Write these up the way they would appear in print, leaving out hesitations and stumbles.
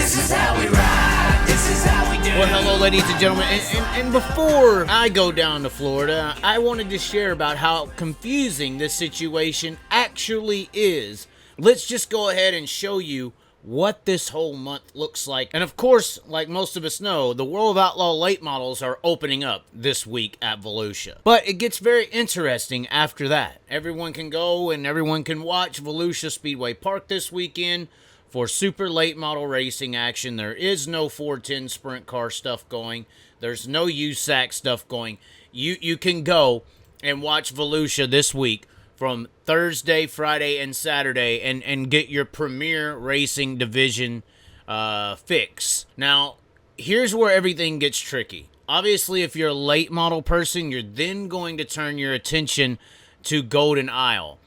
This is how we ride. This is how we do. Well, hello, ladies and gentlemen. And before I go down to Florida, I wanted to share about how confusing this situation actually is. Let's just go ahead and show you what this whole month looks like. And of course, like most of us know, the World of Outlaw late models are opening up this week at Volusia. But it gets very interesting after that. Everyone can go and everyone can watch Volusia Speedway Park this weekend for super late model racing action. There is no 410 sprint car stuff going. There's no USAC stuff going. You can go and watch Volusia this week from Thursday, Friday, and Saturday, and get your premier racing division fix. Now, here's where everything gets tricky. Obviously, if you're a late model person, you're then going to turn your attention to Golden Isle,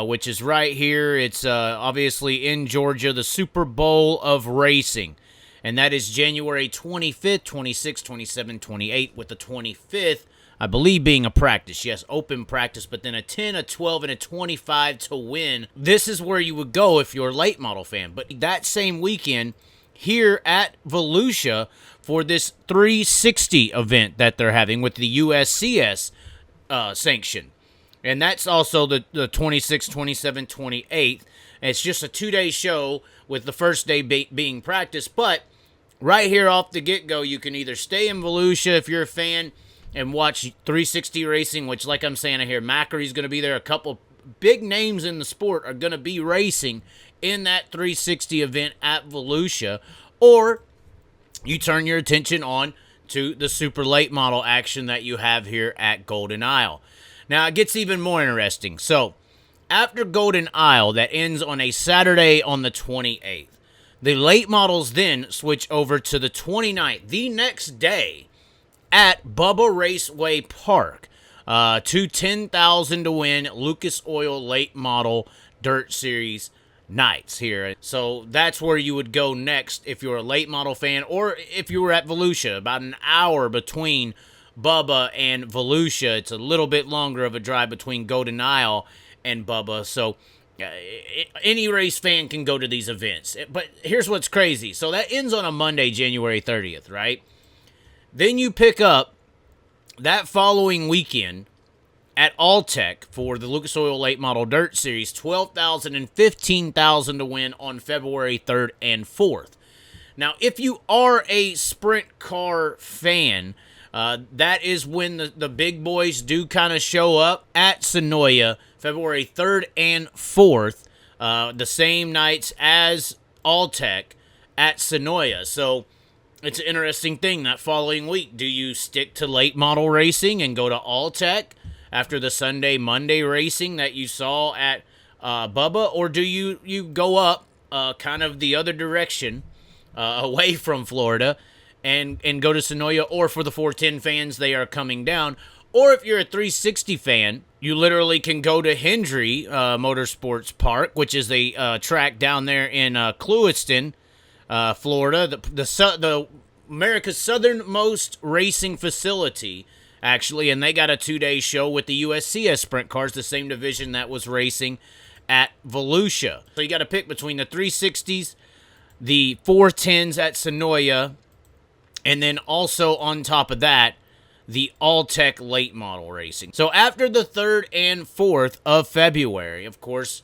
which is right here. It's obviously in Georgia, the Super Bowl of racing. And that is January 25th, 26th, 27th, 28th, with the 25th, I believe, being a practice. Yes, open practice, but then a 10, a 12, and a 25 to win. This is where you would go if you're a late model fan. But that same weekend, here at Volusia, for this 360 event that they're having with the USCS sanction. And that's also the 26th, 27th, 28th. It's just a 2-day show with the first day being practice. But right here off the get-go, you can either stay in Volusia if you're a fan and watch 360 racing, which, like I'm saying, I hear Macary's going to be there. A couple big names in the sport are going to be racing in that 360 event at Volusia. Or you turn your attention on to the super late model action that you have here at Golden Isle. Now, it gets even more interesting. So, after Golden Isle, that ends on a Saturday on the 28th, the late models then switch over to the 29th, the next day, at Bubba Raceway Park, to 10,000 to win Lucas Oil Late Model Dirt Series nights here. So that's where you would go next if you're a late model fan, or if you were at Volusia. About an hour between Bubba and Volusia. It's a little bit longer of a drive between Golden Isle and Bubba. So any race fan can go to these events. But here's what's crazy. So that ends on a Monday, January 30th, right? Then you pick up that following weekend at Alltech for the Lucas Oil Late Model Dirt Series, 12,000 and 15,000 to win on February 3rd and 4th. Now, if you are a sprint car fan, that is when the big boys do kind of show up at Senoia, February 3rd and 4th, the same nights as Alltech at Senoia. So it's an interesting thing that following week. Do you stick to late model racing and go to Alltech after the Sunday, Monday racing that you saw at Bubba? Or do you go up kind of the other direction away from Florida and go to Senoia? Or for the 410 fans, they are coming down. Or if you're a 360 fan, you literally can go to Hendry Motorsports Park, which is a track down there in Clewiston, Florida, the America's southernmost racing facility, actually, and they got a 2-day show with the USCS sprint cars, the same division that was racing at Volusia. So you got to pick between the 360s, the 410s at Senoia, and then also on top of that, the Alltech late model racing. So after the 3rd and 4th of February, of course,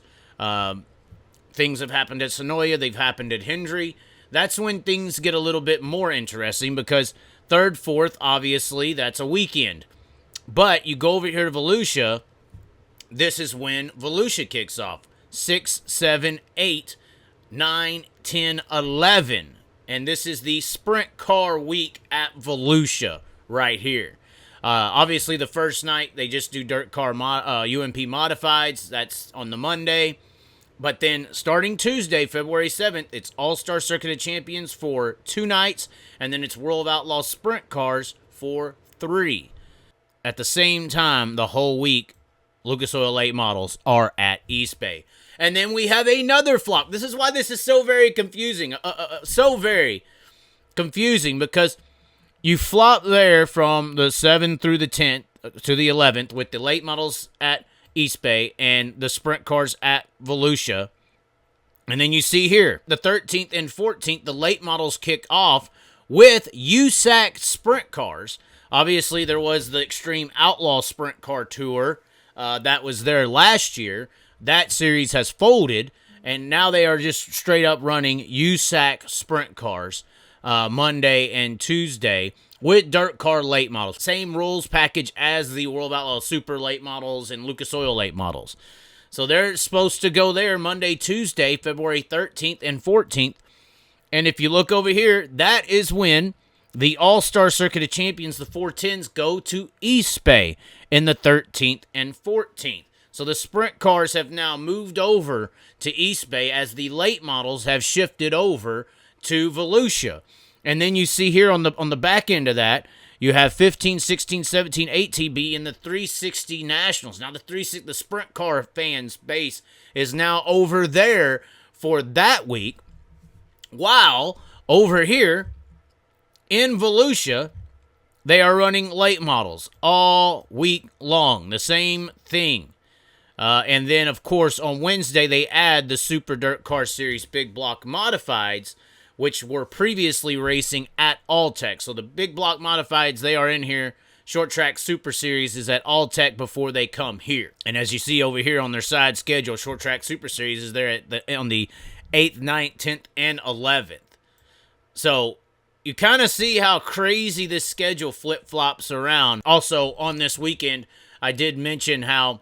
things have happened at Senoia, they've happened at Hendry. That's when things get a little bit more interesting because 3rd, 4th, obviously, that's a weekend. But you go over here to Volusia, this is when Volusia kicks off. 6, 7, 8, 9, 10, 11. And this is the sprint car week at Volusia right here. Obviously, the first night, they just do dirt car UMP modifieds. That's on the Monday. But then starting Tuesday, February 7th, it's All-Star Circuit of Champions for 2 nights, and then it's World of Outlaw Sprint Cars for 3. At the same time, the whole week, Lucas Oil Late Models are at East Bay. And then we have another flop. This is why this is so very confusing. So very confusing because you flop there from the 7th through the 10th to the 11th with the late models at East Bay and the sprint cars at Volusia. And then you see here, the 13th and 14th, the late models kick off with USAC sprint cars. Obviously, there was the Extreme Outlaw Sprint Car Tour that was there last year. That series has folded, and now they are just straight up running USAC sprint cars Monday and Tuesday with dirt car late models. Same rules package as the World of Outlaw Super late models and Lucas Oil late models. So they're supposed to go there Monday, Tuesday, February 13th and 14th. And if you look over here, that is when the All-Star Circuit of Champions, the 410s, go to East Bay in the 13th and 14th. So the sprint cars have now moved over to East Bay as the late models have shifted over to Volusia. And then you see here on the back end of that, you have 15, 16, 17 ATB in the 360 Nationals. Now the sprint car fans base is now over there for that week. While over here in Volusia, they are running late models all week long. The same thing. And then, of course, on Wednesday, they add the Super Dirt Car Series Big Block Modifieds, which were previously racing at Alltech. So the Big Block Modifieds, they are in here. Short Track Super Series is at Alltech before they come here. And as you see over here on their side schedule, Short Track Super Series is there on the 8th, 9th, 10th, and 11th. So you kind of see how crazy this schedule flip-flops around. Also, on this weekend, I did mention how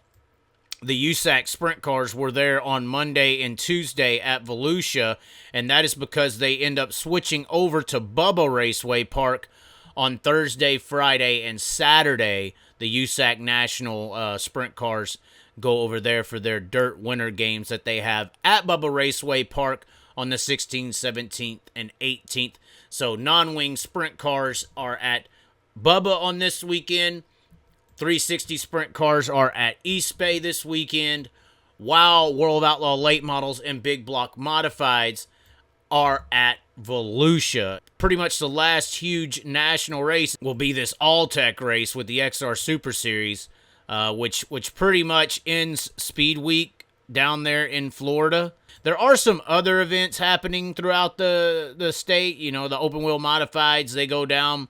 the USAC sprint cars were there on Monday and Tuesday at Volusia, and that is because they end up switching over to Bubba Raceway Park on Thursday, Friday, and Saturday. The USAC National sprint cars go over there for their dirt winter games that they have at Bubba Raceway Park on the 16th, 17th, and 18th. So non-wing sprint cars are at Bubba on this weekend. 360 sprint cars are at East Bay this weekend, while World of Outlaw late models and big block modifieds are at Volusia. Pretty much the last huge national race will be this All-Tech race with the XR Super Series, which pretty much ends Speedweek down there in Florida. There are some other events happening throughout the state. You know, the open wheel modifieds, they go down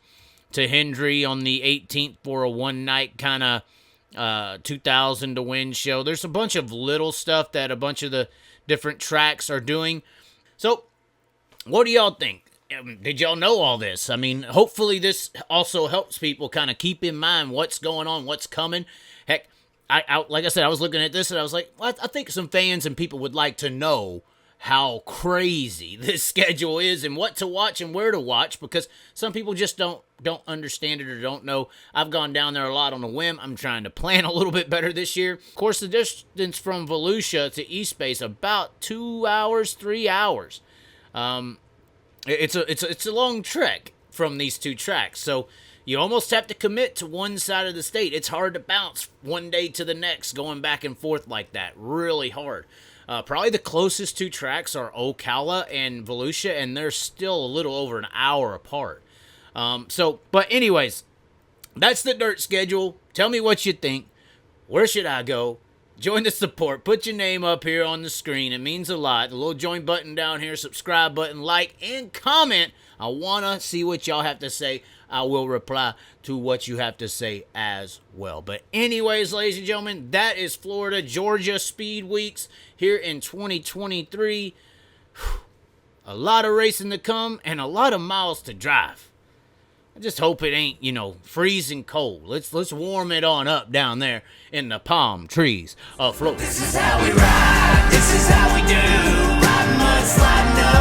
to Hendry on the 18th for a one-night kind of 2,000 to win show. There's a bunch of little stuff that a bunch of the different tracks are doing. So, what do y'all think? Did y'all know all this? I mean, hopefully this also helps people kind of keep in mind what's going on, what's coming. Heck, I like I said, I was looking at this and I was like, well, I think some fans and people would like to know how crazy this schedule is and what to watch and where to watch, because some people just don't understand it or don't know. I've gone down there a lot on a whim. I'm trying to plan a little bit better this year. Of course, the distance from Volusia to East Bay is about 2 hours, 3 hours. It's a long trek from these two tracks, so you almost have to commit to one side of the state. It's hard to bounce one day to the next, going back and forth like that. Really hard. Probably the closest two tracks are Ocala and Volusia, and they're still a little over an hour apart. But anyways, that's the dirt schedule. Tell me what you think. Where should I go? Join the support. Put your name up here on the screen. It means a lot. The little join button down here, subscribe button, like, and comment. I want to see what y'all have to say. I will reply to what you have to say as well. But anyways, ladies and gentlemen, that is Florida, Georgia Speed Weeks here in 2023. A lot of racing to come and a lot of miles to drive. I just hope it ain't, freezing cold. Let's warm it on up down there in the palm trees of Florida. This is how we ride. This is how we do. Ride mud, slide, no.